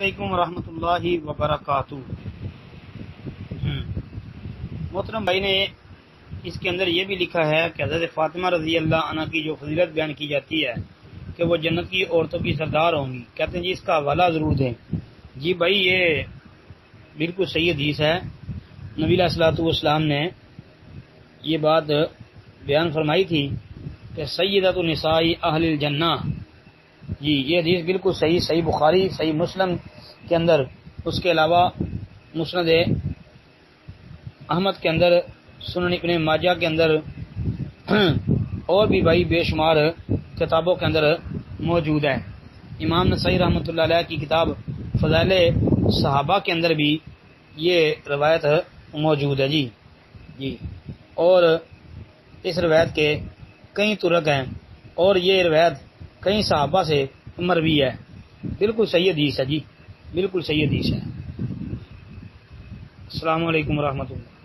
علیکم ورحمۃ اللہ وبرکاتہ۔ محترم بھائی نے اس کے اندر یہ بھی لکھا ہے کہ حضرت فاطمہ رضی اللہ عنہ کی جو فضیلت بیان کی جاتی ہے کہ وہ جنت کی عورتوں کی سردار ہوں گی، کہتے ہیں جی اس کا حوالہ ضرور دیں۔ جی بھائی یہ بالکل صحیح حدیث ہے، نبی علیہ الصلوۃ والسلام نے یہ بات بیان فرمائی تھی کہ سیدۃ النساء اہل الجنہ۔ جی یہ حدیث بالکل صحیح بخاری، صحیح مسلم کے اندر، اس کے علاوہ مسند احمد کے اندر، سنن ابن ماجہ کے اندر اور بھی بھائی بے شمار کتابوں کے اندر موجود ہے۔ امام نسائی رحمۃ اللہ علیہ کی کتاب فضائل صحابہ کے اندر بھی یہ روایت موجود ہے۔ جی اور اس روایت کے کئی طرق ہیں اور یہ روایت کئی صحابہ سے مروی ہے، بالکل صحیح حدیث ہے۔ جی بالکل صحیح حدیث ہے۔ السلام علیکم ورحمۃ اللہ۔